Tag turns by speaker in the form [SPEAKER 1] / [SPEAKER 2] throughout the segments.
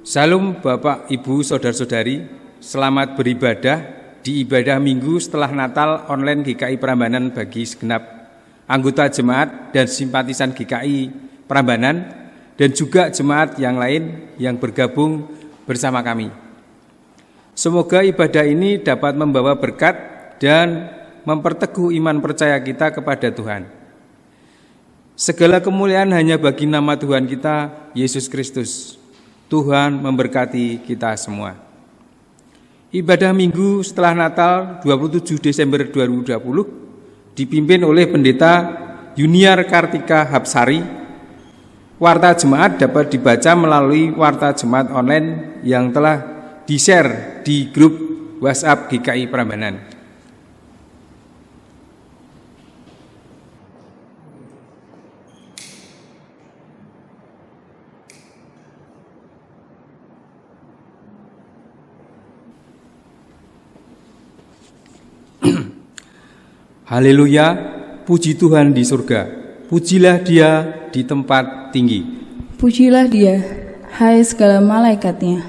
[SPEAKER 1] Salam Bapak, Ibu, Saudara-saudari, selamat beribadah di ibadah minggu setelah Natal online GKI Prambanan bagi segenap anggota jemaat dan simpatisan GKI Prambanan dan juga jemaat yang lain yang bergabung bersama kami. Semoga ibadah ini dapat membawa berkat dan memperteguh iman percaya kita kepada Tuhan. Segala kemuliaan hanya bagi nama Tuhan kita, Yesus Kristus. Tuhan memberkati kita semua. Ibadah minggu setelah Natal 27 Desember 2020 dipimpin oleh Pendeta Yuniar Kartika Hapsari. Warta jemaat dapat dibaca melalui warta jemaat online yang telah di-share di grup WhatsApp GKI Prambanan. Haleluya, puji Tuhan di surga, pujilah Dia di tempat tinggi.
[SPEAKER 2] Pujilah Dia, hai segala malaikatnya,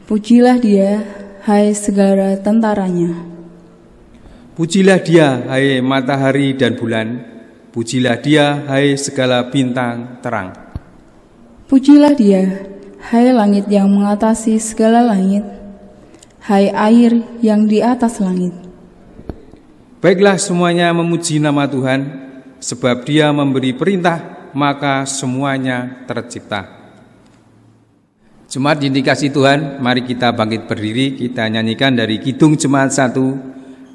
[SPEAKER 2] pujilah Dia, hai segala tentaranya.
[SPEAKER 1] Pujilah Dia, hai matahari dan bulan, pujilah Dia, hai segala bintang terang.
[SPEAKER 2] Pujilah Dia, hai langit yang mengatasi segala langit, hai air yang di atas langit.
[SPEAKER 1] Baiklah semuanya memuji nama Tuhan, sebab Dia memberi perintah, maka semuanya tercipta. Jemaat dikasihi Tuhan, mari kita bangkit berdiri, kita nyanyikan dari Kidung Jemaat 1,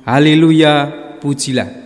[SPEAKER 1] Haleluya, pujilah.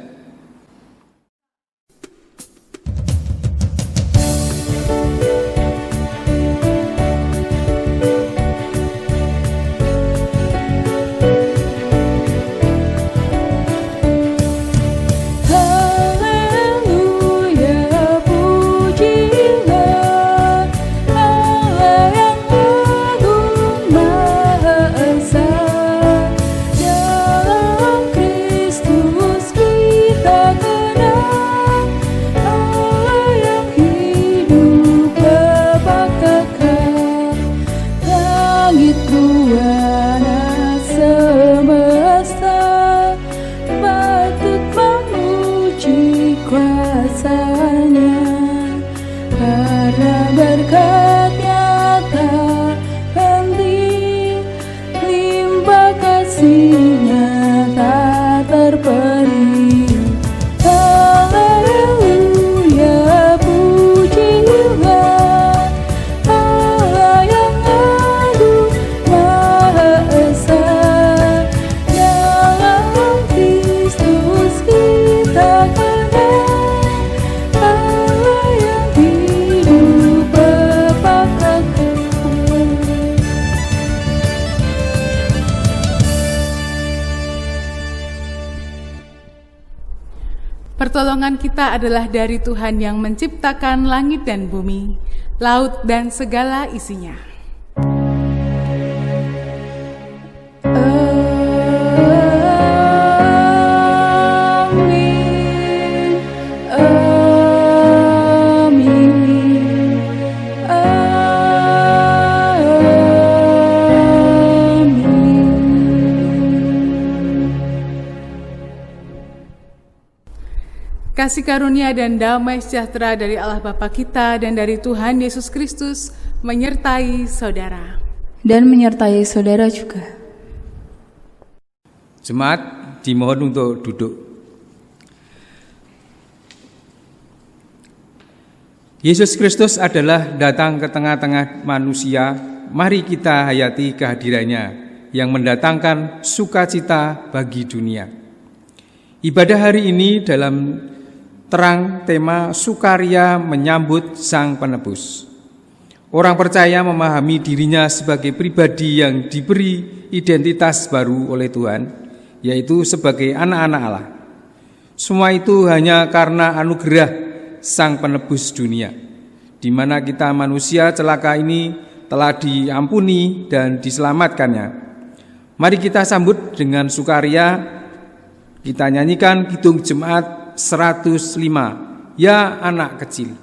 [SPEAKER 3] Pertolongan kita adalah dari Tuhan yang menciptakan langit dan bumi, laut dan segala isinya. Kasih karunia dan damai sejahtera dari Allah Bapa kita dan dari Tuhan Yesus Kristus menyertai saudara.
[SPEAKER 2] Dan menyertai saudara juga.
[SPEAKER 1] Jemaat dimohon untuk duduk. Yesus Kristus adalah datang ke tengah-tengah manusia. Mari kita hayati kehadirannya yang mendatangkan sukacita bagi dunia. Ibadah hari ini dalam terang tema sukaria menyambut Sang Penebus. Orang percaya memahami dirinya sebagai pribadi yang diberi identitas baru oleh Tuhan, yaitu sebagai anak-anak Allah. Semua itu hanya karena anugerah Sang Penebus dunia, di mana kita manusia celaka ini telah diampuni dan diselamatkannya. Mari kita sambut dengan sukaria, kita nyanyikan Kidung Jemaat 105, Ya Anak Kecil.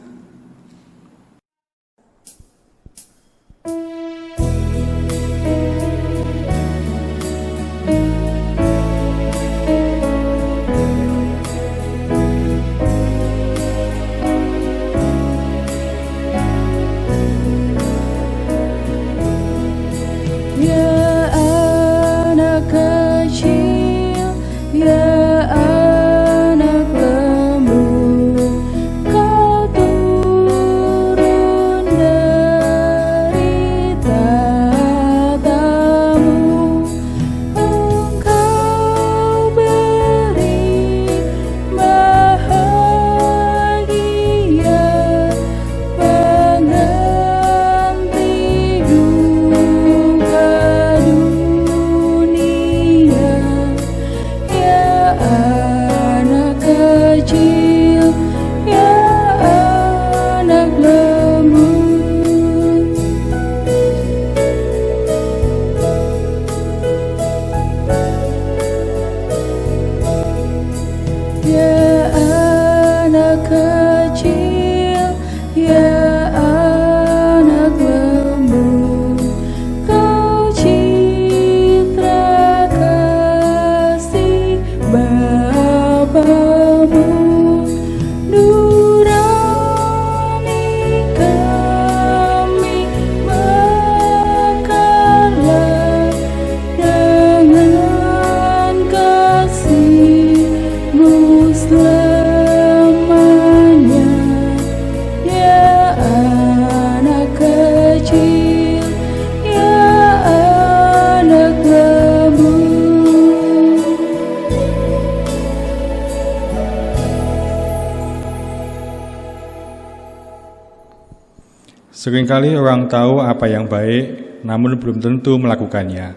[SPEAKER 4] Seringkali orang tahu apa yang baik, namun belum tentu melakukannya.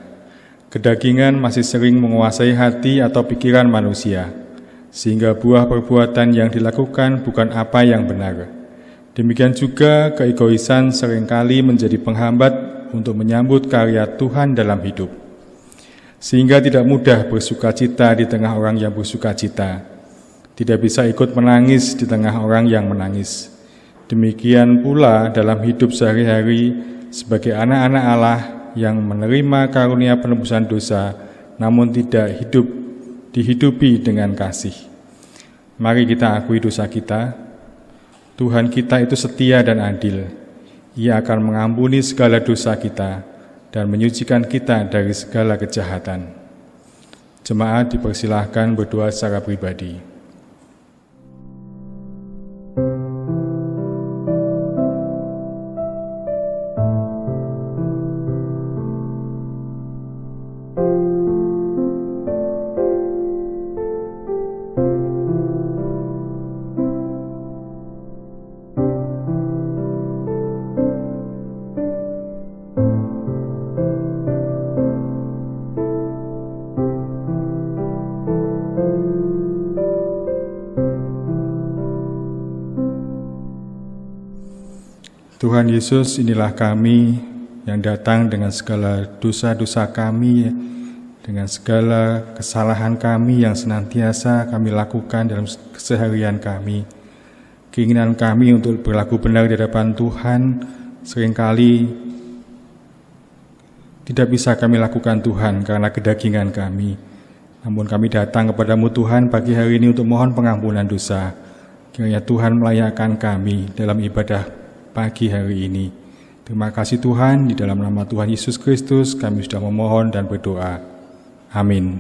[SPEAKER 4] Kedagingan masih sering menguasai hati atau pikiran manusia, sehingga buah perbuatan yang dilakukan bukan apa yang benar. Demikian juga keegoisan seringkali menjadi penghambat untuk menyambut karya Tuhan dalam hidup. Sehingga tidak mudah bersukacita di tengah orang yang bersukacita, tidak bisa ikut menangis di tengah orang yang menangis. Demikian pula dalam hidup sehari-hari sebagai anak-anak Allah yang menerima karunia penebusan dosa, namun tidak dihidupi dengan kasih. Mari kita akui dosa kita. Tuhan kita itu setia dan adil. Ia akan mengampuni segala dosa kita dan menyucikan kita dari segala kejahatan. Jemaat dipersilahkan berdoa secara pribadi. Tuhan Yesus, inilah kami yang datang dengan segala dosa-dosa kami, dengan segala kesalahan kami yang senantiasa kami lakukan dalam keseharian kami. Keinginan kami untuk berlaku benar di hadapan Tuhan seringkali tidak bisa kami lakukan Tuhan karena kedagingan kami. Namun kami datang kepadamu Tuhan pagi hari ini untuk mohon pengampunan dosa. Kiranya Tuhan melayakkan kami dalam ibadah pagi hari ini. Terima kasih Tuhan, di dalam nama Tuhan Yesus Kristus kami sudah memohon dan berdoa. Amin.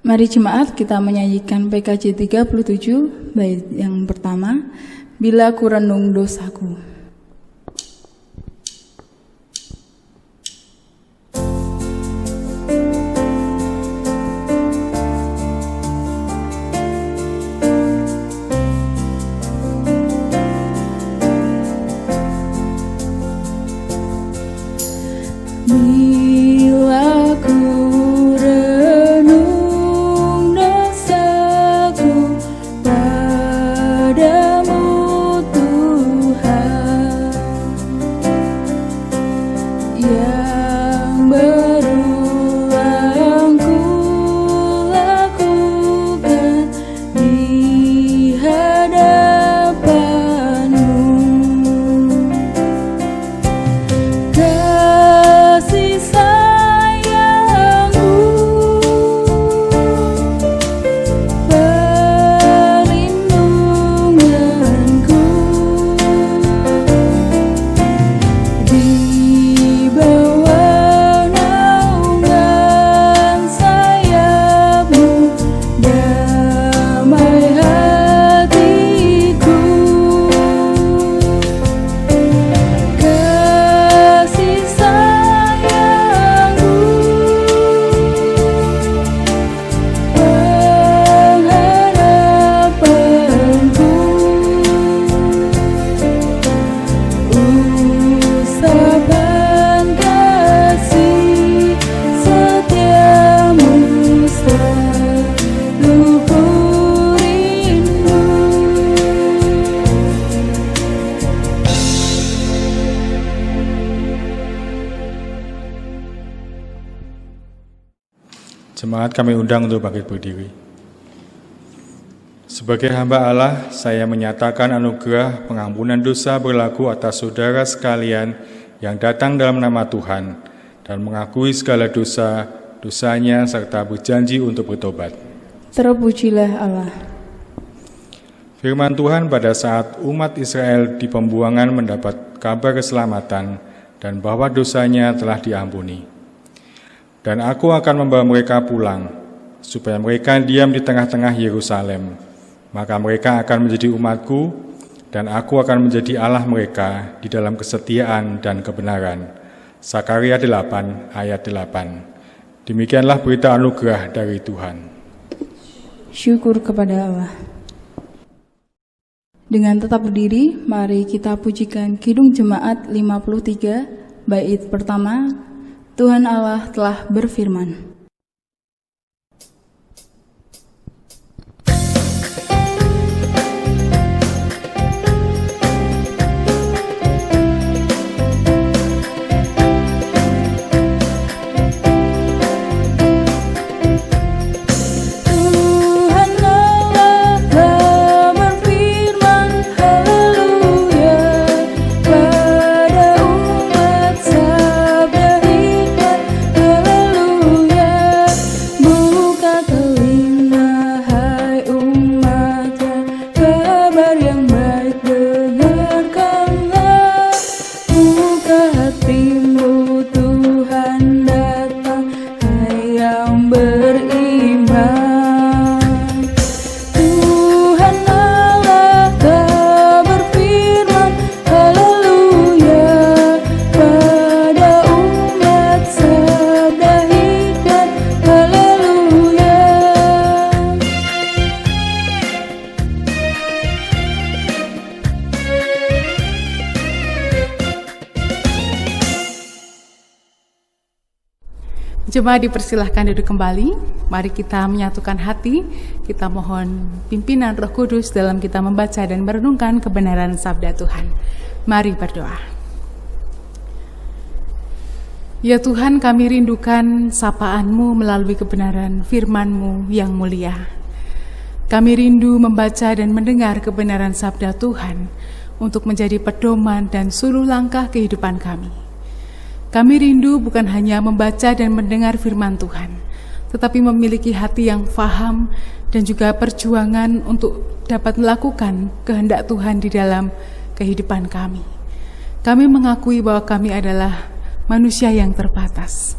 [SPEAKER 2] Mari jemaat kita menyanyikan PKJ 37 bait yang pertama, Bila Ku Renung Dosaku.
[SPEAKER 4] Jemaat kami undang untuk bangkit berdiri. Sebagai hamba Allah, saya menyatakan anugerah pengampunan dosa berlaku atas saudara sekalian yang datang dalam nama Tuhan dan mengakui segala dosanya serta berjanji untuk bertobat.
[SPEAKER 2] Terpujilah Allah.
[SPEAKER 4] Firman Tuhan pada saat umat Israel di pembuangan mendapat kabar keselamatan dan bahwa dosanya telah diampuni. Dan aku akan membawa mereka pulang, supaya mereka diam di tengah-tengah Yerusalem. Maka mereka akan menjadi umatku, dan aku akan menjadi Allah mereka di dalam kesetiaan dan kebenaran. Sakaria 8 ayat 8. Demikianlah berita anugerah dari Tuhan.
[SPEAKER 2] Syukur kepada Allah. Dengan tetap berdiri, mari kita pujikan Kidung Jemaat 53, bait pertama, Tuhan Allah telah berfirman.
[SPEAKER 3] Jemaat dipersilahkan duduk kembali. Mari kita menyatukan hati. Kita mohon pimpinan Roh Kudus dalam kita membaca dan merenungkan kebenaran sabda Tuhan. Mari berdoa. Ya Tuhan, kami rindukan sapaan-Mu melalui kebenaran firman-Mu yang mulia. Kami rindu membaca dan mendengar kebenaran sabda Tuhan untuk menjadi pedoman dan suluh langkah kehidupan kami. Kami rindu bukan hanya membaca dan mendengar firman Tuhan, tetapi memiliki hati yang faham dan juga perjuangan untuk dapat melakukan kehendak Tuhan di dalam kehidupan kami. Kami mengakui bahwa kami adalah manusia yang terbatas,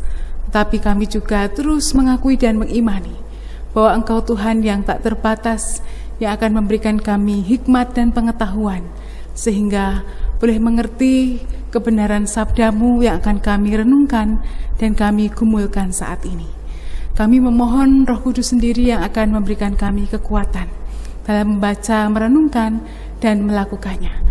[SPEAKER 3] tetapi kami juga terus mengakui dan mengimani bahwa Engkau Tuhan yang tak terbatas, yang akan memberikan kami hikmat dan pengetahuan, sehingga boleh mengerti kebenaran sabda-Mu yang akan kami renungkan dan kami gumulkan saat ini. Kami memohon Roh Kudus sendiri yang akan memberikan kami kekuatan dalam membaca, merenungkan, dan melakukannya.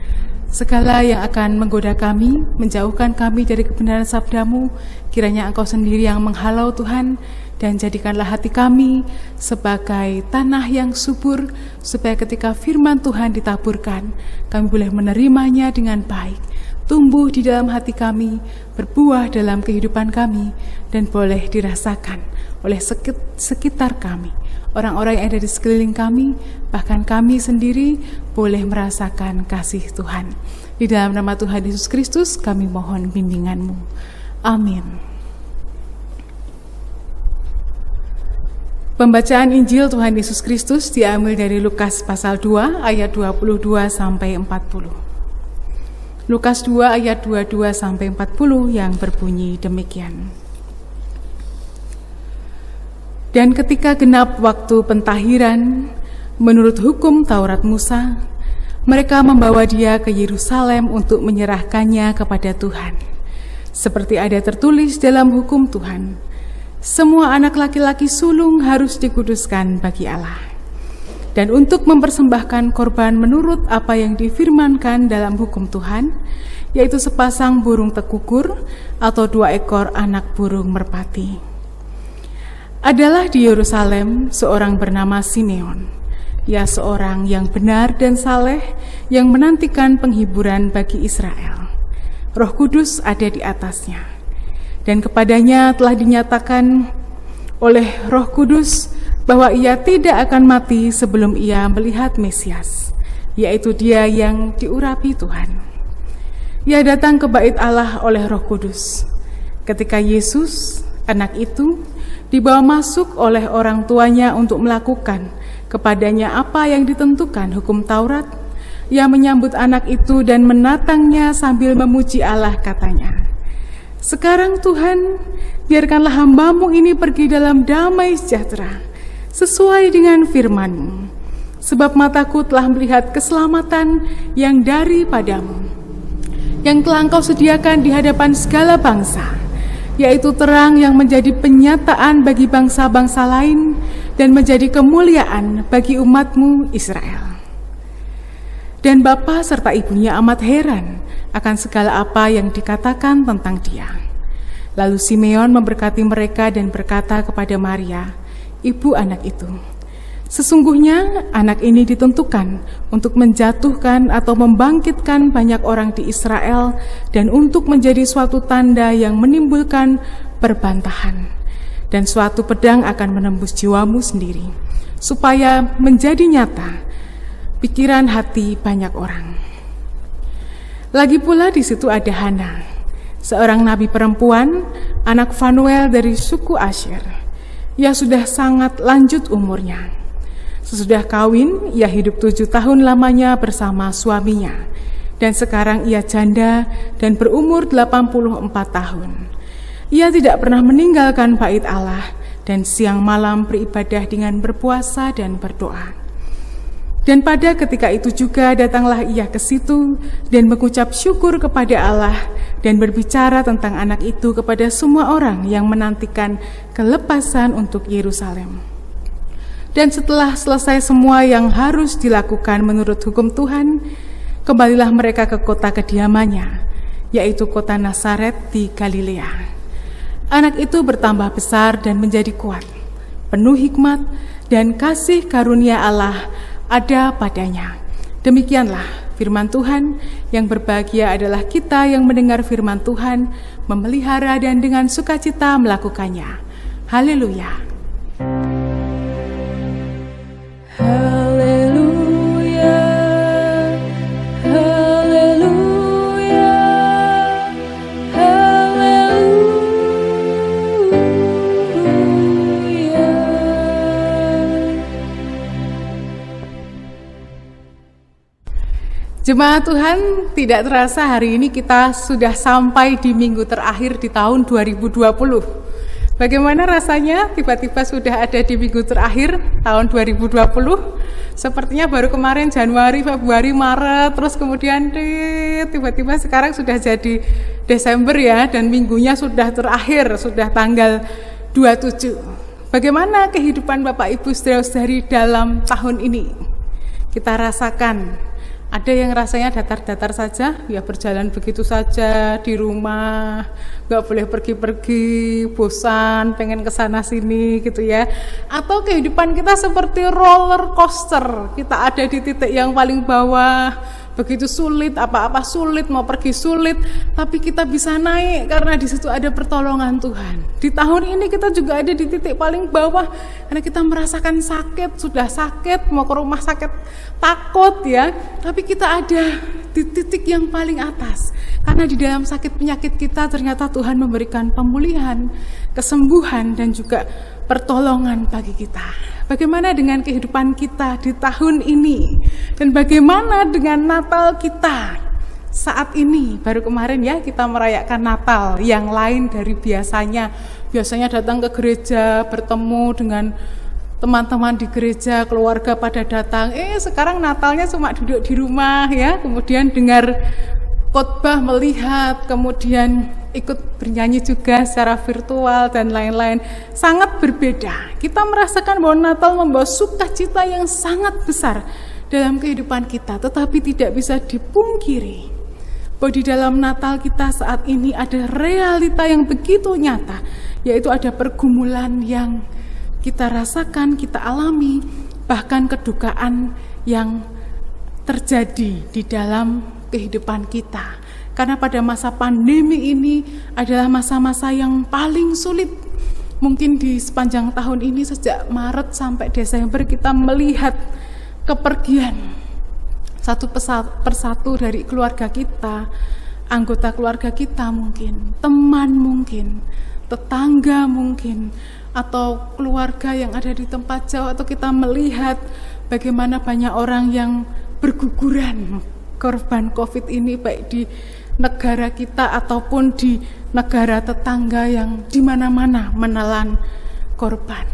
[SPEAKER 3] Segala yang akan menggoda kami, menjauhkan kami dari kebenaran sabda-Mu, kiranya Engkau sendiri yang menghalau Tuhan, dan jadikanlah hati kami sebagai tanah yang subur, supaya ketika firman Tuhan ditaburkan, kami boleh menerimanya dengan baik, tumbuh di dalam hati kami, berbuah dalam kehidupan kami, dan boleh dirasakan oleh sekitar kami, orang-orang yang ada di sekeliling kami, bahkan kami sendiri boleh merasakan kasih Tuhan. Di dalam nama Tuhan Yesus Kristus kami mohon bimbingan-Mu. Amin. Pembacaan Injil Tuhan Yesus Kristus diambil dari Lukas pasal 2 ayat 22 sampai 40. Lukas 2 ayat 22 sampai 40 yang berbunyi demikian. Dan ketika genap waktu pentahiran menurut hukum Taurat Musa, mereka membawa dia ke Yerusalem untuk menyerahkannya kepada Tuhan. Seperti ada tertulis dalam hukum Tuhan, semua anak laki-laki sulung harus dikuduskan bagi Allah. Dan untuk mempersembahkan korban menurut apa yang difirmankan dalam hukum Tuhan, yaitu sepasang burung tekukur atau 2 ekor anak burung merpati. Adalah di Yerusalem seorang bernama Simeon, ia seorang yang benar dan saleh yang menantikan penghiburan bagi Israel. Roh Kudus ada di atasnya, dan kepadanya telah dinyatakan oleh Roh Kudus bahwa ia tidak akan mati sebelum ia melihat Mesias, yaitu dia yang diurapi Tuhan. Ia datang ke bait Allah oleh Roh Kudus. Ketika Yesus, anak itu, dibawa masuk oleh orang tuanya untuk melakukan kepadanya apa yang ditentukan hukum Taurat, ia menyambut anak itu dan menatangnya sambil memuji Allah, katanya, "Sekarang Tuhan, biarkanlah hamba-Mu ini pergi dalam damai sejahtera, sesuai dengan firman-Mu. Sebab mataku telah melihat keselamatan yang daripadamu, yang telah Engkau sediakan di hadapan segala bangsa, yaitu terang yang menjadi penyataan bagi bangsa-bangsa lain dan menjadi kemuliaan bagi umat-Mu Israel." Dan bapa serta ibunya amat heran akan segala apa yang dikatakan tentang dia. Lalu Simeon memberkati mereka dan berkata kepada Maria, ibu anak itu, sesungguhnya anak ini ditentukan untuk menjatuhkan atau membangkitkan banyak orang di Israel dan untuk menjadi suatu tanda yang menimbulkan perbantahan. Dan suatu pedang akan menembus jiwamu sendiri, supaya menjadi nyata pikiran hati banyak orang. Lagi pula di situ ada Hana, seorang nabi perempuan, anak Fanuel dari suku Asher. Ia sudah sangat lanjut umurnya. Sesudah kawin, ia hidup 7 tahun lamanya bersama suaminya. Dan sekarang ia janda dan berumur 84 tahun. Ia tidak pernah meninggalkan bait Allah dan siang malam beribadah dengan berpuasa dan berdoa. Dan pada ketika itu juga datanglah ia ke situ dan mengucap syukur kepada Allah dan berbicara tentang anak itu kepada semua orang yang menantikan kelepasan untuk Yerusalem. Dan setelah selesai semua yang harus dilakukan menurut hukum Tuhan, kembalilah mereka ke kota kediamannya, yaitu kota Nazaret di Galilea. Anak itu bertambah besar dan menjadi kuat, penuh hikmat dan kasih karunia Allah ada padanya. Demikianlah firman Tuhan. Yang berbahagia adalah kita yang mendengar firman Tuhan, memelihara dan dengan sukacita melakukannya. Haleluya.
[SPEAKER 2] Haleluya, haleluya, haleluya.
[SPEAKER 3] Jemaat Tuhan, tidak terasa hari ini kita sudah sampai di minggu terakhir di tahun 2020. Bagaimana rasanya tiba-tiba sudah ada di minggu terakhir tahun 2020? Sepertinya baru kemarin Januari, Februari, Maret, terus kemudian tiba-tiba sekarang sudah jadi Desember ya, dan minggunya sudah terakhir, sudah tanggal 27. Bagaimana kehidupan Bapak Ibu saudara-saudari dalam tahun ini? Kita rasakan. Ada yang rasanya datar-datar saja, ya berjalan begitu saja di rumah, nggak boleh pergi-pergi, bosan, pengen kesana sini gitu ya. Atau kehidupan kita seperti roller coaster, kita ada di titik yang paling bawah, begitu sulit, apa-apa sulit, mau pergi sulit, tapi kita bisa naik karena di situ ada pertolongan Tuhan. Di tahun ini kita juga ada di titik paling bawah karena kita merasakan sakit, sudah sakit, mau ke rumah sakit takut ya, tapi kita ada di titik yang paling atas karena di dalam sakit penyakit kita ternyata Tuhan memberikan pemulihan, kesembuhan dan juga pertolongan bagi kita. Bagaimana dengan kehidupan kita di tahun ini? Dan bagaimana dengan Natal kita saat ini? Baru kemarin ya kita merayakan Natal yang lain dari biasanya. Biasanya datang ke gereja, bertemu dengan teman-teman di gereja, keluarga pada datang. Sekarang Natalnya cuma duduk di rumah ya, kemudian dengar khotbah, melihat, kemudian ikut bernyanyi juga secara virtual dan lain-lain. Sangat berbeda. Kita merasakan bahwa Natal membawa sukacita yang sangat besar dalam kehidupan kita, tetapi tidak bisa dipungkiri bahwa di dalam Natal kita saat ini ada realita yang begitu nyata, yaitu ada pergumulan yang kita rasakan, kita alami, bahkan kedukaan yang terjadi di dalam kehidupan kita. Karena pada masa pandemi ini adalah masa-masa yang paling sulit. Mungkin di sepanjang tahun ini sejak Maret sampai Desember kita melihat kepergian satu persatu dari keluarga kita, anggota keluarga kita mungkin, teman mungkin, tetangga mungkin, atau keluarga yang ada di tempat jauh, atau kita melihat bagaimana banyak orang yang berguguran korban COVID ini baik di negara kita ataupun di negara tetangga yang di mana-mana menelan korban.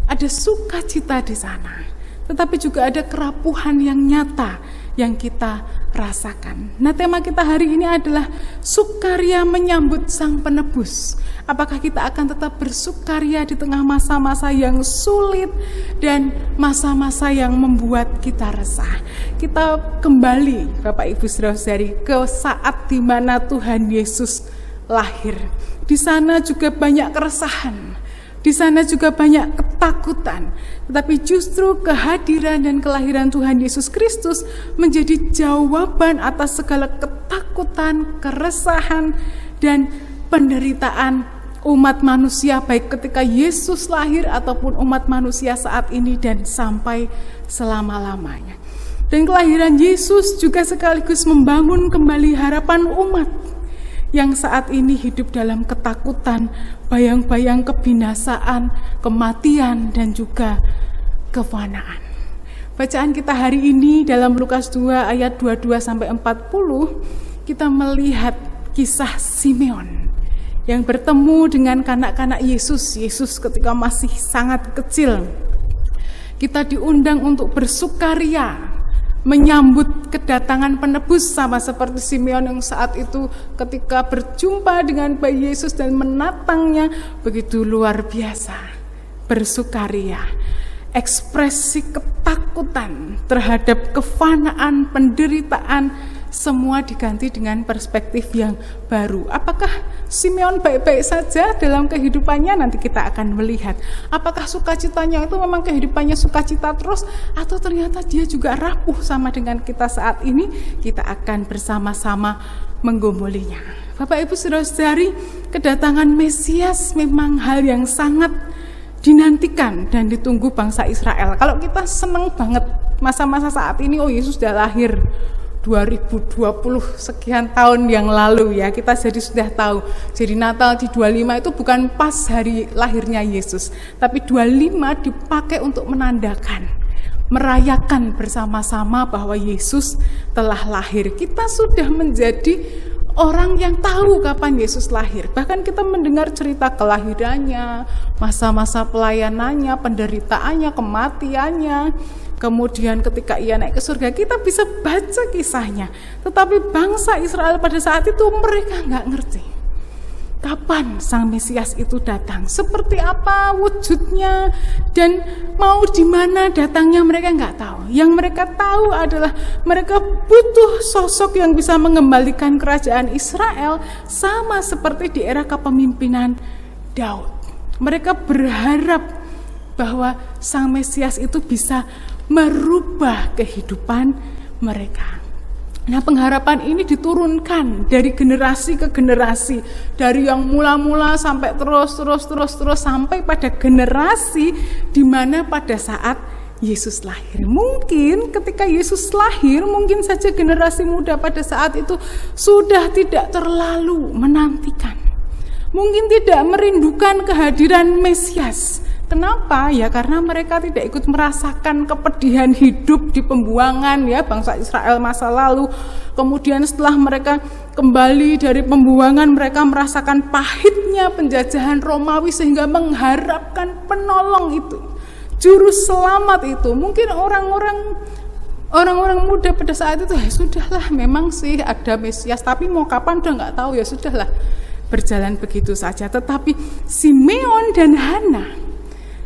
[SPEAKER 3] Ada sukacita di sana, tetapi juga ada kerapuhan yang nyata yang kita rasakan. Nah, tema kita hari ini adalah sukaria menyambut Sang Penebus. Apakah kita akan tetap bersukaria di tengah masa-masa yang sulit dan masa-masa yang membuat kita resah? Kita kembali, Bapak Ibu Saudara-saudari, ke saat di mana Tuhan Yesus lahir. Di sana juga banyak keresahan. Di sana juga banyak ketakutan, tetapi justru kehadiran dan kelahiran Tuhan Yesus Kristus menjadi jawaban atas segala ketakutan, keresahan, dan penderitaan umat manusia, baik ketika Yesus lahir ataupun umat manusia saat ini dan sampai selama-lamanya. Dan kelahiran Yesus juga sekaligus membangun kembali harapan umat yang saat ini hidup dalam ketakutan, bayang-bayang kebinasaan, kematian, dan juga kefanaan. Bacaan kita hari ini dalam Lukas 2 ayat 22-40, kita melihat kisah Simeon yang bertemu dengan kanak-kanak Yesus ketika masih sangat kecil. Kita diundang untuk bersukaria menyambut kedatangan penebus, sama seperti Simeon yang saat itu ketika berjumpa dengan bayi Yesus dan menatangnya begitu luar biasa. Bersukaria, ekspresi ketakutan terhadap kefanaan, penderitaan, semua diganti dengan perspektif yang baru. Apakah Simeon baik-baik saja dalam kehidupannya? Nanti kita akan melihat. Apakah sukacitanya itu memang kehidupannya sukacita terus, atau ternyata dia juga rapuh sama dengan kita saat ini? Kita akan bersama-sama menggumulinya. Bapak Ibu Saudara-saudari, kedatangan Mesias memang hal yang sangat dinantikan dan ditunggu bangsa Israel. Kalau kita senang banget masa-masa saat ini, oh Yesus sudah lahir 2020 sekian tahun yang lalu ya, kita jadi sudah tahu. Jadi Natal di 25 itu bukan pas hari lahirnya Yesus, tapi 25 dipakai untuk menandakan, merayakan bersama-sama bahwa Yesus telah lahir. Kita sudah menjadi orang yang tahu kapan Yesus lahir. Bahkan kita mendengar cerita kelahirannya, masa-masa pelayanannya, penderitaannya, kematiannya. Kemudian ketika ia naik ke surga, kita bisa baca kisahnya. Tetapi bangsa Israel pada saat itu mereka nggak ngerti kapan Sang Mesias itu datang, seperti apa wujudnya, dan mau di mana datangnya mereka nggak tahu. Yang mereka tahu adalah mereka butuh sosok yang bisa mengembalikan kerajaan Israel sama seperti di era kepemimpinan Daud. Mereka berharap bahwa Sang Mesias itu bisa merubah kehidupan mereka. Nah, pengharapan ini diturunkan dari generasi ke generasi, dari yang mula-mula sampai terus sampai pada generasi di mana pada saat Yesus lahir. Mungkin ketika Yesus lahir, mungkin saja generasi muda pada saat itu sudah tidak terlalu menantikan. Mungkin tidak merindukan kehadiran Mesias. Kenapa? Ya karena mereka tidak ikut merasakan kepedihan hidup di pembuangan ya bangsa Israel masa lalu. Kemudian setelah mereka kembali dari pembuangan, mereka merasakan pahitnya penjajahan Romawi sehingga mengharapkan penolong itu, juru selamat itu. Mungkin orang-orang muda pada saat itu, ya sudahlah, memang sih ada Mesias, tapi mau kapan udah nggak tahu, ya sudahlah, berjalan begitu saja. Tetapi Simeon dan Hana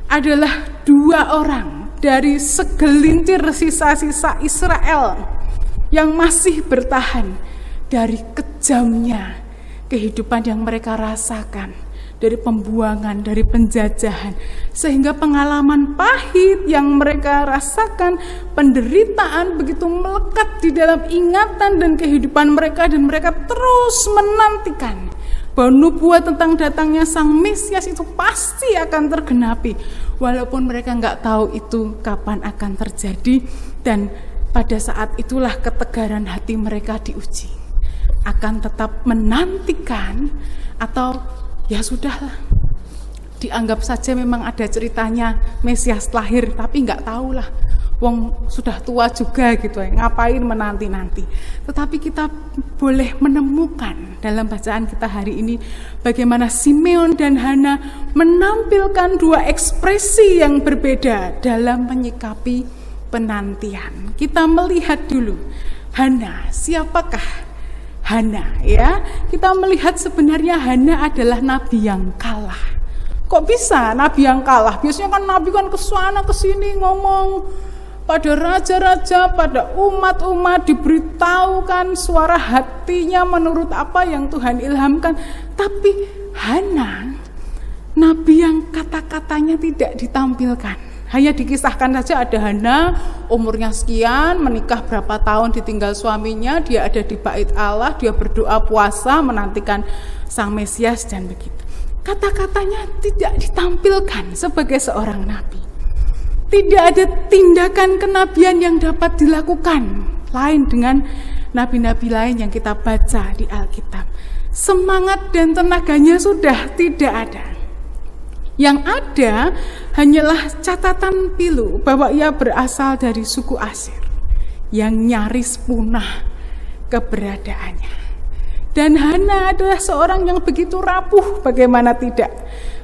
[SPEAKER 3] adalah dua orang dari segelintir sisa-sisa Israel yang masih bertahan dari kejamnya kehidupan yang mereka rasakan, dari pembuangan, dari penjajahan, sehingga pengalaman pahit yang mereka rasakan, penderitaan begitu melekat di dalam ingatan dan kehidupan mereka, dan mereka terus menantikan bahwa nubuat tentang datangnya Sang Mesias itu pasti akan tergenapi, walaupun mereka nggak tahu itu kapan akan terjadi. Dan pada saat itulah ketegaran hati mereka diuji. Akan tetap menantikan atau ya sudahlah, dianggap saja memang ada ceritanya Mesias lahir, tapi nggak tahulah, wong sudah tua juga gitu ya, ngapain menanti-nanti. Tetapi kita boleh menemukan dalam bacaan kita hari ini bagaimana Simeon dan Hana menampilkan dua ekspresi yang berbeda dalam menyikapi penantian. Kita melihat dulu Hana, siapakah Hana ya? Kita melihat sebenarnya Hana adalah nabi yang kalah. Kok bisa nabi yang kalah? Biasanya kan nabi kan kesana kesini ngomong pada raja-raja, pada umat-umat, diberitahukan suara hatinya menurut apa yang Tuhan ilhamkan. Tapi Hana, nabi yang kata-katanya tidak ditampilkan. Hanya dikisahkan saja ada Hana, umurnya sekian, menikah berapa tahun ditinggal suaminya, dia ada di bait Allah, dia berdoa puasa menantikan sang Mesias dan begitu. Kata-katanya tidak ditampilkan sebagai seorang nabi. Tidak ada tindakan kenabian yang dapat dilakukan lain dengan nabi-nabi lain yang kita baca di Alkitab. Semangat dan tenaganya sudah tidak ada. Yang ada hanyalah catatan pilu bahwa ia berasal dari suku Asyr yang nyaris punah keberadaannya. Dan Hana adalah seorang yang begitu rapuh, bagaimana tidak.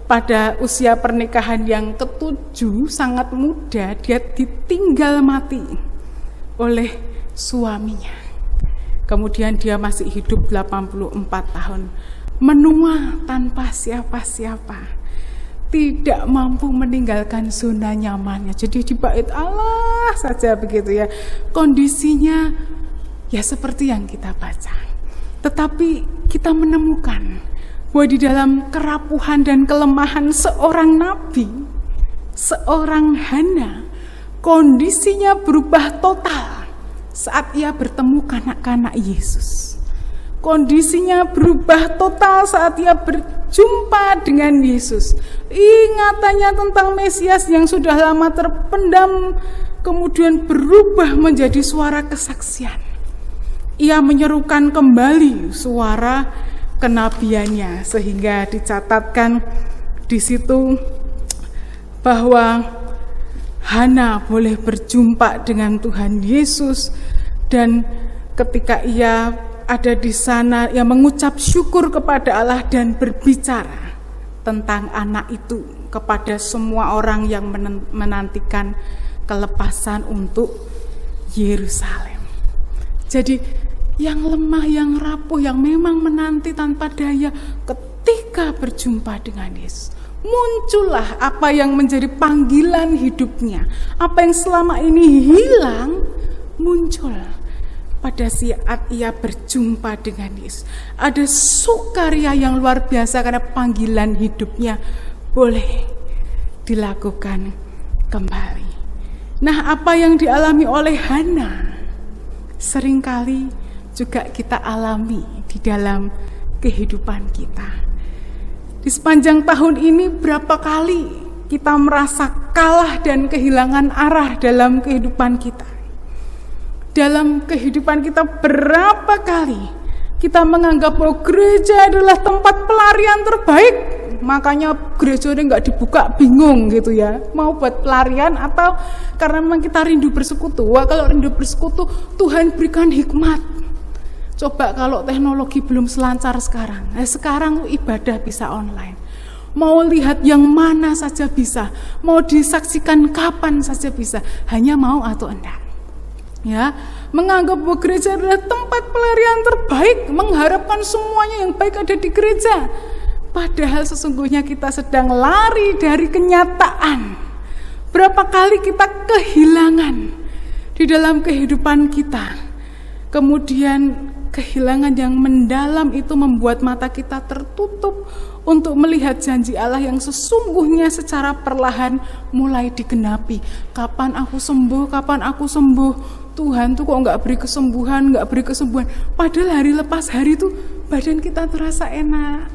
[SPEAKER 3] Pada usia pernikahan yang ke-7, sangat muda, dia ditinggal mati oleh suaminya. Kemudian dia masih hidup 84 tahun, menua tanpa siapa-siapa, tidak mampu meninggalkan zona nyamannya. Jadi di bait Allah saja begitu ya. Kondisinya ya seperti yang kita baca. Tetapi kita menemukan bahwa di dalam kerapuhan dan kelemahan seorang nabi, seorang Hana, kondisinya berubah total saat ia bertemu kanak-kanak Yesus. Kondisinya berubah total saat ia berjumpa dengan Yesus. Ingatannya tentang Mesias yang sudah lama terpendam kemudian berubah menjadi suara kesaksian. Ia menyerukan kembali suara kenabiannya, sehingga dicatatkan di situ bahwa Hana boleh berjumpa dengan Tuhan Yesus, dan ketika ia ada di sana ia mengucap syukur kepada Allah dan berbicara tentang anak itu kepada semua orang yang menantikan kelepasan untuk Yerusalem. Jadi yang lemah, yang rapuh, yang memang menanti tanpa daya, ketika berjumpa dengan Yesus, muncullah apa yang menjadi panggilan hidupnya. Apa yang selama ini hilang, muncul pada saat ia berjumpa dengan Yesus. Ada sukaria yang luar biasa karena panggilan hidupnya boleh dilakukan kembali. Nah, apa yang dialami oleh Hana seringkali juga kita alami di dalam kehidupan kita. Di sepanjang tahun ini berapa kali kita merasa kalah dan kehilangan arah dalam kehidupan kita. Dalam kehidupan kita berapa kali kita menganggap bahwa gereja adalah tempat pelarian terbaik. Makanya gereja ini nggak dibuka, bingung gitu ya. Mau buat pelarian atau karena memang kita rindu bersekutu. Wah, kalau rindu bersekutu Tuhan berikan hikmat. Coba kalau teknologi belum selancar sekarang. Sekarang ibadah bisa online. Mau lihat yang mana saja bisa. Mau disaksikan kapan saja bisa. Hanya mau atau enggak. Ya, menganggap bahwa gereja adalah tempat pelarian terbaik, mengharapkan semuanya yang baik ada di gereja. Padahal sesungguhnya kita sedang lari dari kenyataan. Berapa kali kita kehilangan di dalam kehidupan kita. Kemudian kehilangan yang mendalam itu membuat mata kita tertutup untuk melihat janji Allah yang sesungguhnya secara perlahan mulai digenapi. Kapan aku sembuh, kapan aku sembuh. Tuhan tuh kok gak beri kesembuhan. Padahal hari lepas hari tuh badan kita terasa enak.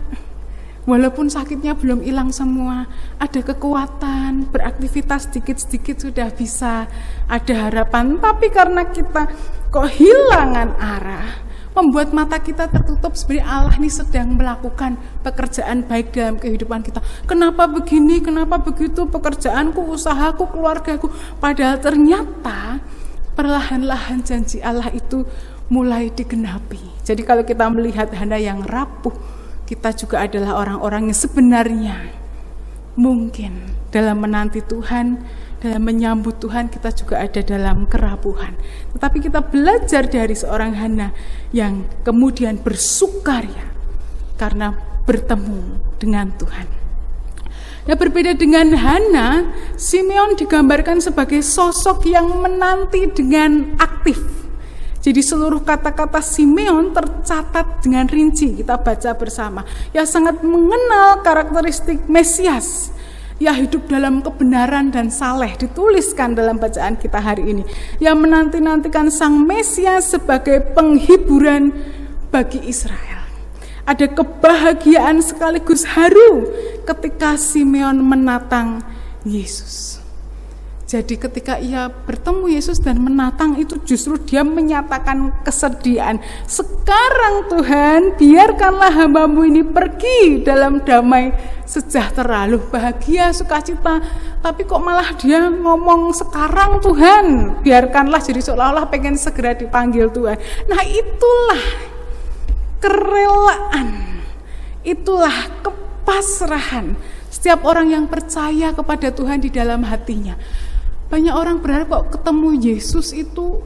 [SPEAKER 3] Walaupun sakitnya belum hilang semua, ada kekuatan, beraktivitas sedikit-sedikit sudah bisa, ada harapan. Tapi karena kita kok hilangan arah, membuat mata kita tertutup. Sebenarnya Allah ini sedang melakukan pekerjaan baik dalam kehidupan kita. Kenapa begini, kenapa begitu, pekerjaanku, usahaku, keluargaku. Padahal ternyata perlahan-lahan janji Allah itu mulai digenapi. Jadi kalau kita melihat Hana yang rapuh, kita juga adalah orang-orang yang sebenarnya Mungkin dalam menanti Tuhan, dalam menyambut Tuhan kita juga ada dalam kerapuhan. Tetapi kita belajar dari seorang Hana yang kemudian bersukaria karena bertemu dengan Tuhan. Ya, berbeda dengan Hana, Simeon digambarkan sebagai sosok yang menanti dengan aktif. Jadi seluruh kata-kata Simeon tercatat dengan rinci, kita baca bersama. Ya, sangat mengenal karakteristik Mesias. Ya, hidup dalam kebenaran dan saleh, dituliskan dalam bacaan kita hari ini. Ya, menanti-nantikan Sang Mesias sebagai penghiburan bagi Israel. Ada kebahagiaan sekaligus haru ketika Simeon menatang Yesus. Jadi ketika ia bertemu Yesus dan menatang itu justru dia menyatakan kesedihan. Sekarang Tuhan, biarkanlah hamba-Mu ini pergi dalam damai sejahtera. Loh, bahagia, sukacita. Tapi kok malah dia ngomong sekarang Tuhan, biarkanlah, jadi seolah-olah pengen segera dipanggil Tuhan. Nah, itulah kerelaan, itulah kepasrahan setiap orang yang percaya kepada Tuhan di dalam hatinya. Banyak orang berharap kok ketemu Yesus itu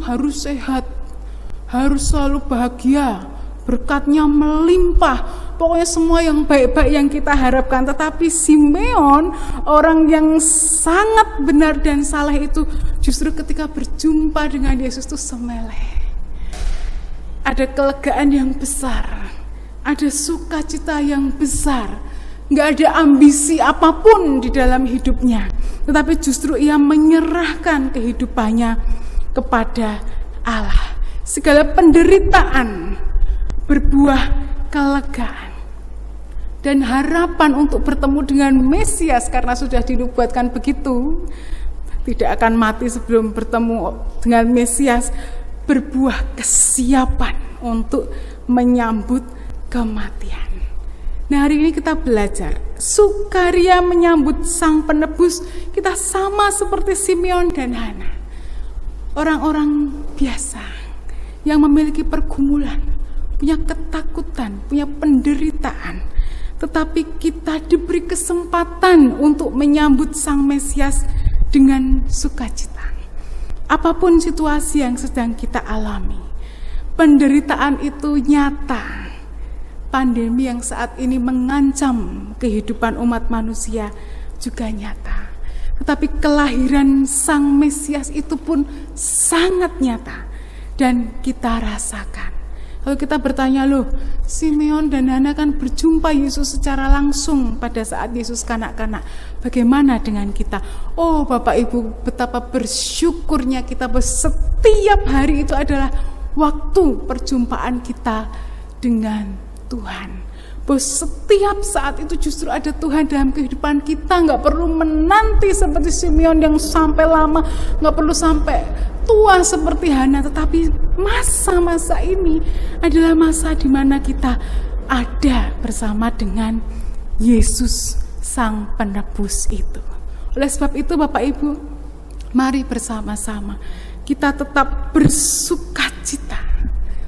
[SPEAKER 3] harus sehat, harus selalu bahagia, berkatnya melimpah, pokoknya semua yang baik-baik yang kita harapkan. Tetapi Simeon, orang yang sangat benar dan saleh itu, justru ketika berjumpa dengan Yesus itu semeleh. Ada kelegaan yang besar, ada sukacita yang besar, gak ada ambisi apapun di dalam hidupnya, tetapi justru ia menyerahkan kehidupannya kepada Allah. Segala penderitaan berbuah kelegaan dan harapan untuk bertemu dengan Mesias, karena sudah dinubuatkan begitu, tidak akan mati sebelum bertemu dengan Mesias, berbuah kesiapan untuk menyambut kematian. Nah, hari ini kita belajar sukaria menyambut Sang Penebus. Kita sama seperti Simeon dan Hana, orang-orang biasa yang memiliki pergumulan, punya ketakutan, punya penderitaan, tetapi kita diberi kesempatan untuk menyambut Sang Mesias dengan sukacita. Apapun situasi yang sedang kita alami, penderitaan itu nyata. Pandemi yang saat ini mengancam kehidupan umat manusia juga nyata. Tetapi kelahiran Sang Mesias itu pun sangat nyata dan kita rasakan. Kalau kita bertanya, loh, Simeon dan Hana kan berjumpa Yesus secara langsung pada saat Yesus kanak-kanak. Bagaimana dengan kita? Oh, Bapak Ibu, betapa bersyukurnya kita bahwa setiap hari itu adalah waktu perjumpaan kita dengan Tuhan. Bahwa setiap saat itu justru ada Tuhan dalam kehidupan kita. Gak perlu menanti seperti Simeon yang sampai lama, gak perlu sampai tua seperti Hana. Tetapi masa-masa ini adalah masa di mana kita ada bersama dengan Yesus Sang Penebus itu. Oleh sebab itu Bapak Ibu, mari bersama-sama kita tetap bersukacita.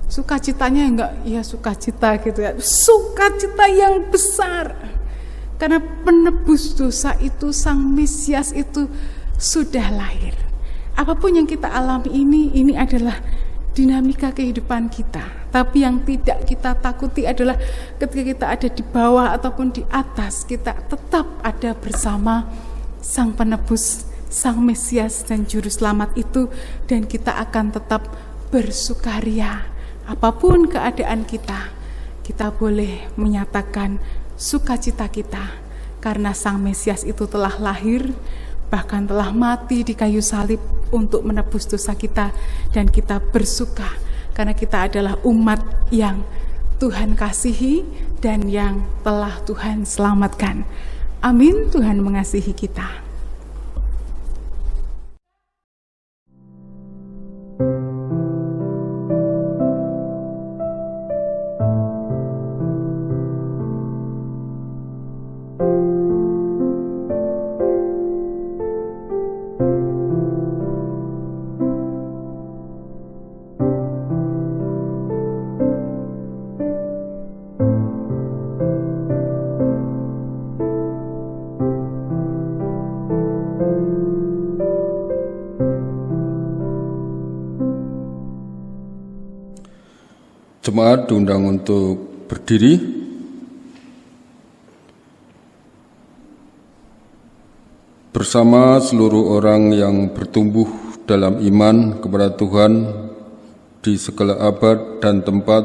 [SPEAKER 3] Sukacitanya enggak ya sukacita gitu ya, sukacita yang besar, karena penebus dosa itu, Sang Mesias itu sudah lahir. Apapun yang kita alami ini adalah dinamika kehidupan kita. Tapi yang tidak kita takuti adalah ketika kita ada di bawah ataupun di atas, kita tetap ada bersama Sang Penebus, Sang Mesias dan Juru Selamat itu, dan kita akan tetap bersukaria. Apapun keadaan kita boleh menyatakan sukacita kita, karena Sang Mesias itu telah lahir, bahkan telah mati di kayu salib untuk menebus dosa kita, dan kita bersuka karena kita adalah umat yang Tuhan kasihi dan yang telah Tuhan selamatkan. Amin. Tuhan mengasihi kita.
[SPEAKER 5] Jemaat diundang untuk berdiri. Bersama seluruh orang yang bertumbuh dalam iman kepada Tuhan di segala abad dan tempat,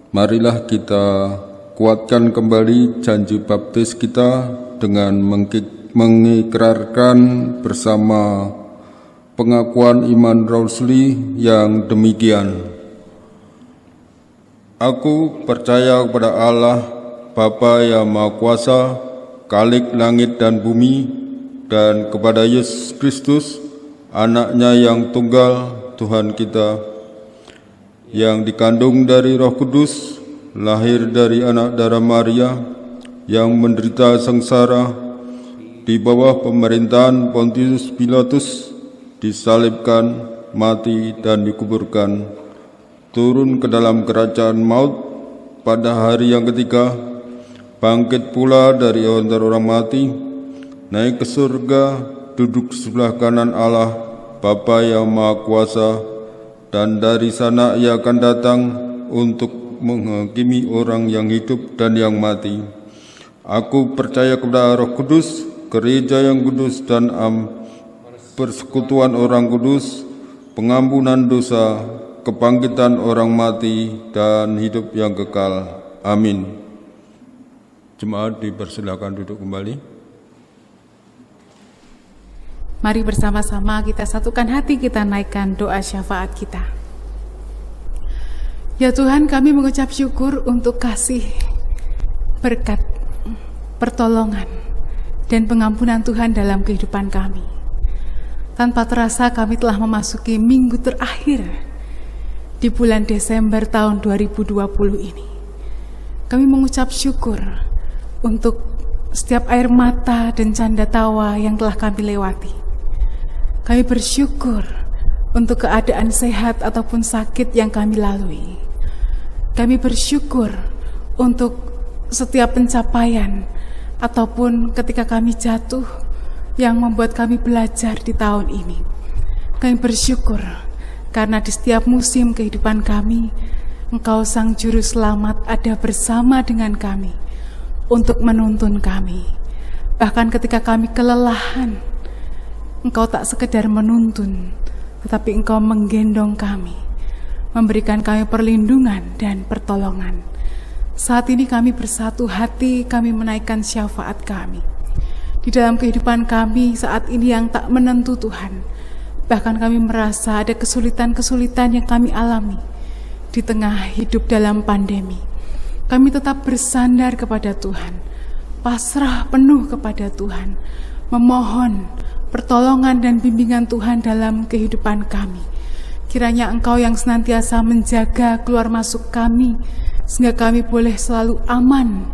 [SPEAKER 5] marilah kita kuatkan kembali janji baptis kita dengan mengikrarkan bersama pengakuan iman rasuli yang demikian. Aku percaya kepada Allah, Bapa yang Maha Kuasa, Khalik langit dan bumi, dan kepada Yesus Kristus, Anak-Nya yang tunggal, Tuhan kita, yang dikandung dari Roh Kudus, lahir dari anak darah Maria, yang menderita sengsara di bawah pemerintahan Pontius Pilatus, disalibkan, mati, dan dikuburkan, turun ke dalam kerajaan maut pada hari yang ketiga, bangkit pula dari antara orang mati, naik ke surga, duduk di sebelah kanan Allah, Bapa yang Maha Kuasa, dan dari sana Ia akan datang untuk menghakimi orang yang hidup dan yang mati. Aku percaya kepada Roh Kudus, gereja yang kudus dan persekutuan orang kudus, pengampunan dosa, kebangkitan orang mati, dan hidup yang kekal. Amin. Jemaat dipersilakan duduk kembali.
[SPEAKER 3] Mari bersama-sama kita satukan hati, kita naikkan doa syafaat kita. Ya Tuhan, kami mengucap syukur untuk kasih, berkat, pertolongan, dan pengampunan Tuhan dalam kehidupan kami. Tanpa terasa kami telah memasuki minggu terakhir di bulan Desember tahun 2020 ini. Kami mengucap syukur untuk setiap air mata dan canda tawa yang telah kami lewati. Kami bersyukur untuk keadaan sehat ataupun sakit yang kami lalui. Kami bersyukur untuk setiap pencapaian ataupun ketika kami jatuh yang membuat kami belajar di tahun ini. Kami bersyukur karena di setiap musim kehidupan kami, Engkau Sang Juru Selamat ada bersama dengan kami untuk menuntun kami. Bahkan ketika kami kelelahan, Engkau tak sekedar menuntun, tetapi Engkau menggendong kami, memberikan kami perlindungan dan pertolongan. Saat ini kami bersatu hati, kami menaikkan syafaat kami. Di dalam kehidupan kami saat ini yang tak menentu Tuhan, bahkan kami merasa ada kesulitan-kesulitan yang kami alami di tengah hidup dalam pandemi. Kami tetap bersandar kepada Tuhan, pasrah penuh kepada Tuhan, memohon pertolongan dan bimbingan Tuhan dalam kehidupan kami. Kiranya Engkau yang senantiasa menjaga keluar masuk kami, sehingga kami boleh selalu aman,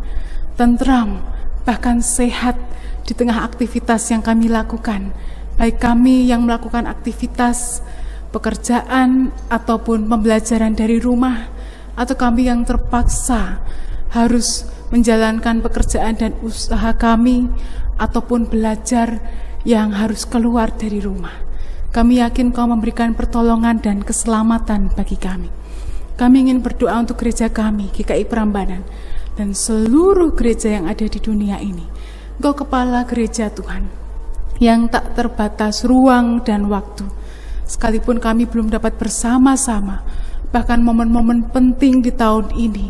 [SPEAKER 3] tentram, bahkan sehat di tengah aktivitas yang kami lakukan. Baik kami yang melakukan aktivitas pekerjaan ataupun pembelajaran dari rumah, atau kami yang terpaksa harus menjalankan pekerjaan dan usaha kami, ataupun belajar yang harus keluar dari rumah. Kami yakin Kau memberikan pertolongan dan keselamatan bagi kami. Kami ingin berdoa untuk gereja kami, GKI Prambanan, dan seluruh gereja yang ada di dunia ini. Engkau kepala gereja Tuhan, yang tak terbatas ruang dan waktu. Sekalipun kami belum dapat bersama-sama, bahkan momen-momen penting di tahun ini,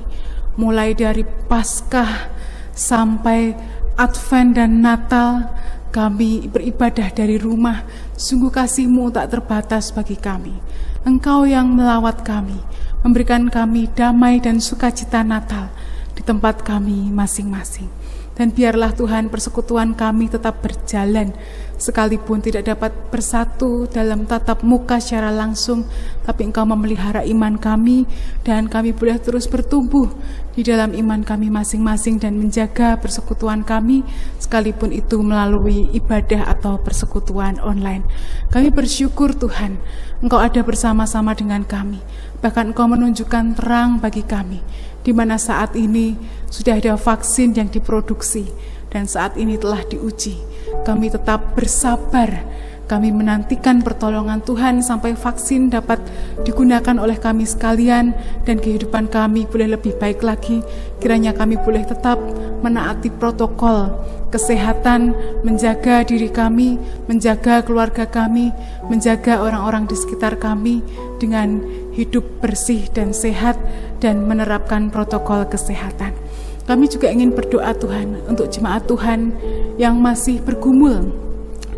[SPEAKER 3] mulai dari Paskah sampai Advent dan Natal, kami beribadah dari rumah. Sungguh kasih-Mu tak terbatas bagi kami. Engkau yang melawat kami, memberikan kami damai dan sukacita Natal di tempat kami masing-masing. Dan biarlah Tuhan persekutuan kami tetap berjalan, sekalipun tidak dapat bersatu dalam tatap muka secara langsung, tapi Engkau memelihara iman kami, dan kami boleh terus bertumbuh di dalam iman kami masing-masing dan menjaga persekutuan kami, sekalipun itu melalui ibadah atau persekutuan online. Kami bersyukur Tuhan, Engkau ada bersama-sama dengan kami, bahkan Engkau menunjukkan terang bagi kami, di mana saat ini sudah ada vaksin yang diproduksi dan saat ini telah diuji. Kami tetap bersabar Kami menantikan pertolongan Tuhan sampai vaksin dapat digunakan oleh kami sekalian dan kehidupan kami boleh lebih baik lagi. Kiranya kami boleh tetap menaati protokol kesehatan, menjaga diri kami, menjaga keluarga kami, menjaga orang-orang di sekitar kami dengan hidup bersih dan sehat dan menerapkan protokol kesehatan. Kami juga ingin berdoa Tuhan untuk jemaat Tuhan yang masih bergumul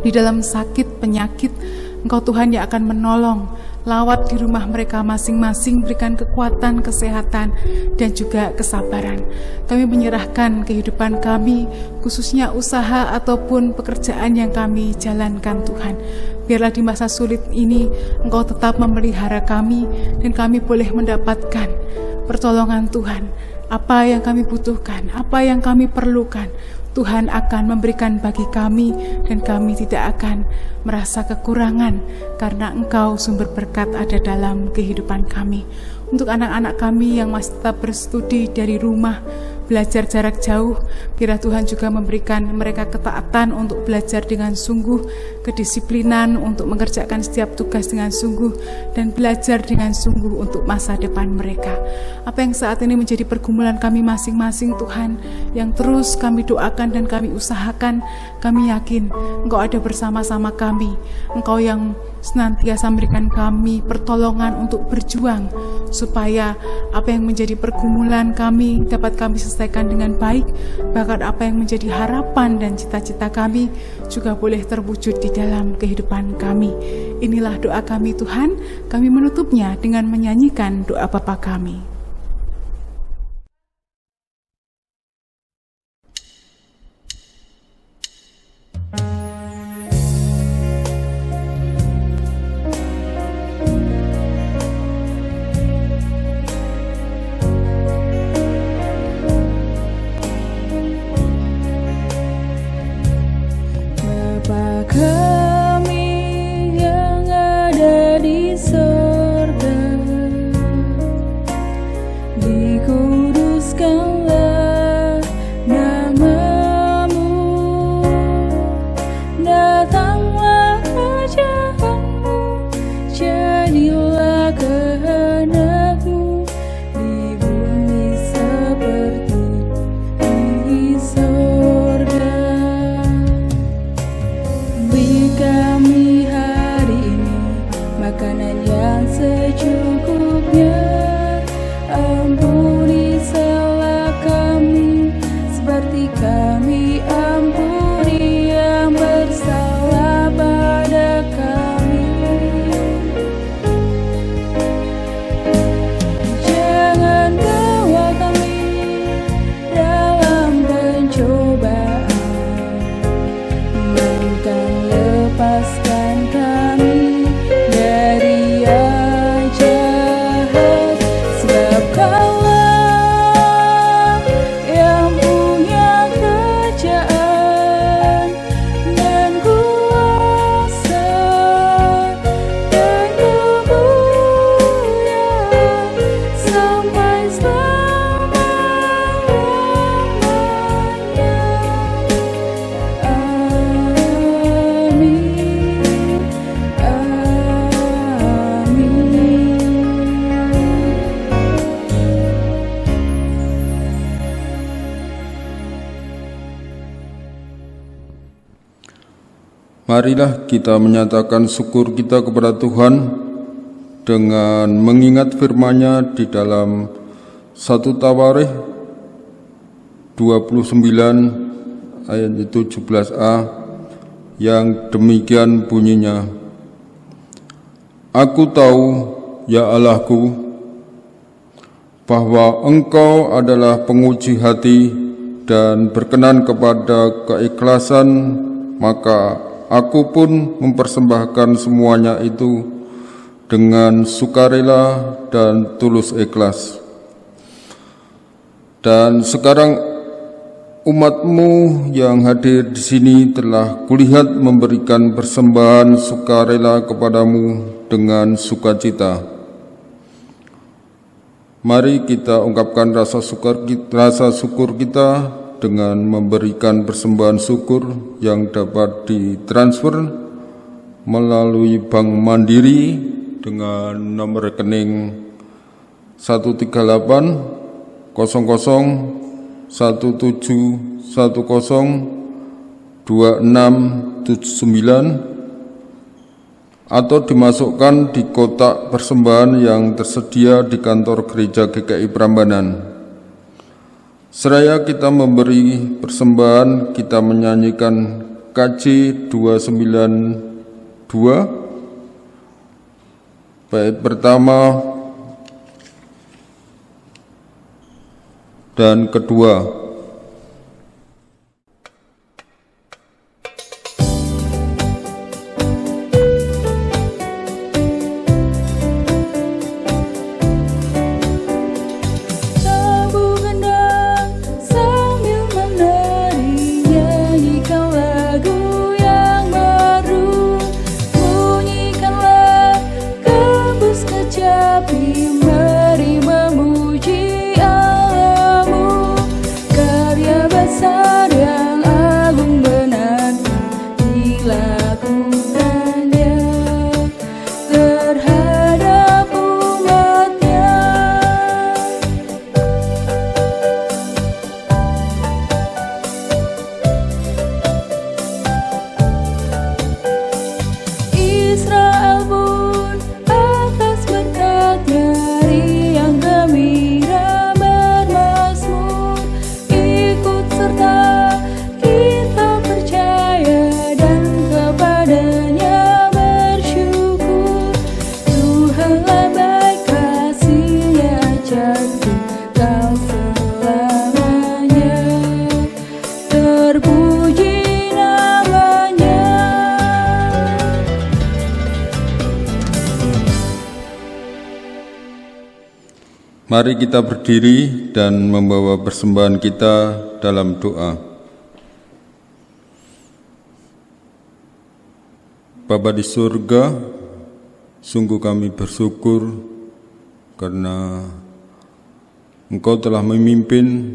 [SPEAKER 3] di dalam sakit, penyakit. Engkau Tuhan yang akan menolong, lawat di rumah mereka masing-masing, berikan kekuatan, kesehatan, dan juga kesabaran. Kami menyerahkan kehidupan kami, khususnya usaha ataupun pekerjaan yang kami jalankan Tuhan. Biarlah di masa sulit ini Engkau tetap memelihara kami dan kami boleh mendapatkan pertolongan Tuhan. Apa yang kami butuhkan, apa yang kami perlukan, Tuhan akan memberikan bagi kami dan kami tidak akan merasa kekurangan karena Engkau sumber berkat ada dalam kehidupan kami. Untuk anak-anak kami yang masih tetap berstudi dari rumah, belajar jarak jauh, biarlah Tuhan juga memberikan mereka ketaatan untuk belajar dengan sungguh, kedisiplinan untuk mengerjakan setiap tugas dengan sungguh, dan belajar dengan sungguh untuk masa depan mereka. Apa yang saat ini menjadi pergumulan kami masing-masing Tuhan, yang terus kami doakan dan kami usahakan, kami yakin Engkau ada bersama-sama kami. Engkau yang senantiasa memberikan kami pertolongan untuk berjuang, supaya apa yang menjadi pergumulan kami dapat kami selesaikan dengan baik, bahkan apa yang menjadi harapan dan cita-cita kami juga boleh terwujud di dalam kehidupan kami. Inilah doa kami Tuhan, kami menutupnya dengan menyanyikan doa Bapa kami.
[SPEAKER 5] Marilah kita menyatakan syukur kita kepada Tuhan dengan mengingat firman-Nya di dalam 1 Tawarikh 29 ayat 17a yang demikian bunyinya. Aku tahu, ya Allahku, bahwa Engkau adalah penguji hati dan berkenan kepada keikhlasan, maka aku pun mempersembahkan semuanya itu dengan sukarela dan tulus ikhlas. Dan sekarang umat-Mu yang hadir di sini telah kulihat memberikan persembahan sukarela kepadamu dengan sukacita. Mari kita ungkapkan rasa syukur kita dengan memberikan persembahan syukur yang dapat ditransfer melalui Bank Mandiri dengan nomor rekening 138 00 1710 2679 atau dimasukkan di kotak persembahan yang tersedia di kantor gereja GKI Prambanan. Seraya kita memberi persembahan, kita menyanyikan KJ 292 bait pertama dan kedua. Mari kita berdiri dan membawa persembahan kita dalam doa. Bapa di surga, sungguh kami bersyukur karena Engkau telah memimpin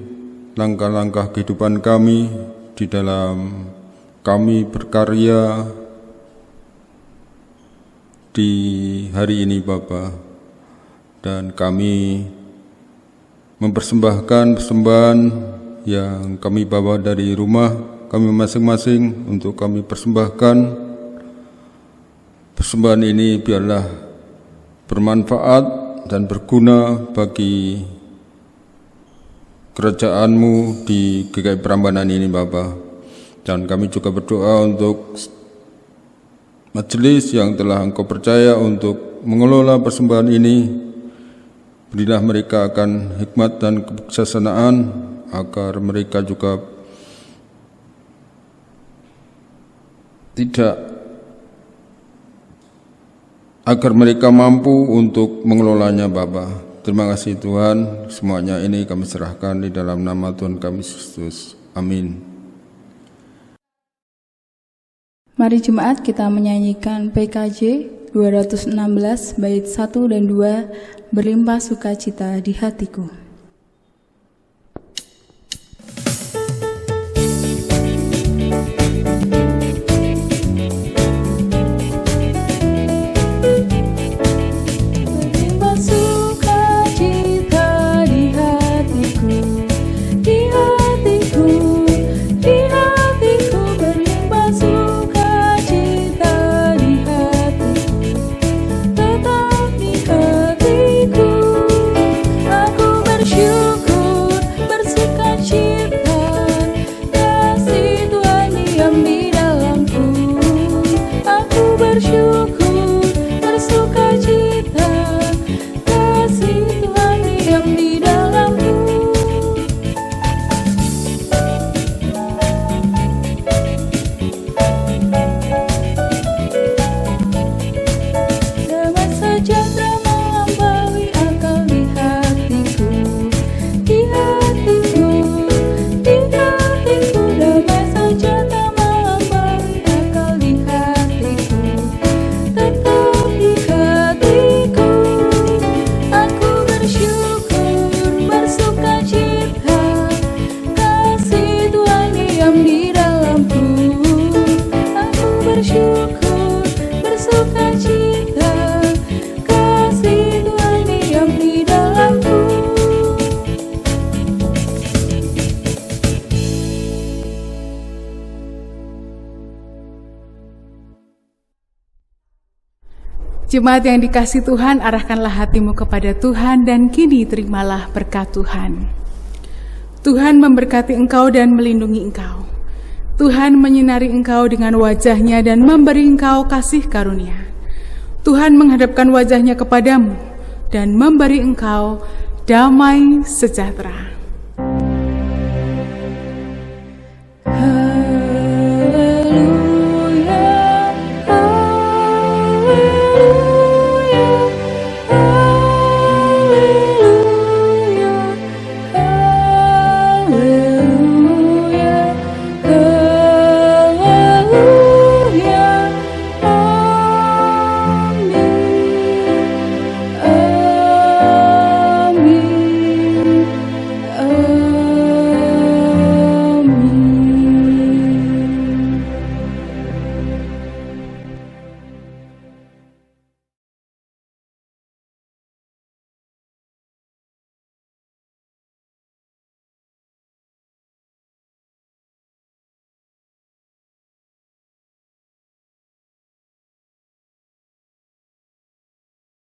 [SPEAKER 5] langkah-langkah kehidupan kami di dalam kami berkarya di hari ini, Bapa. Dan kami mempersembahkan persembahan yang kami bawa dari rumah kami masing-masing untuk kami persembahkan. Persembahan ini biarlah bermanfaat dan berguna bagi kerajaan-Mu di GKI Prambanan ini, Bapa. Dan kami juga berdoa untuk majelis yang telah Engkau percaya untuk mengelola persembahan ini. Berilah mereka akan hikmat dan kebijaksanaan agar mereka juga agar mereka mampu untuk mengelolanya, Bapa. Terima kasih Tuhan, semuanya ini kami serahkan di dalam nama Tuhan kami Yesus. Amin.
[SPEAKER 2] Mari jemaat kita menyanyikan PKJ 216 bait 1 dan 2, berlimpah sukacita di hatiku.
[SPEAKER 3] Jemaat yang dikasihi Tuhan, arahkanlah hatimu kepada Tuhan dan kini terimalah berkat Tuhan. Tuhan memberkati engkau dan melindungi engkau. Tuhan menyinari engkau dengan wajah-Nya dan memberi engkau kasih karunia. Tuhan menghadapkan wajah-Nya kepadamu dan memberi engkau damai sejahtera.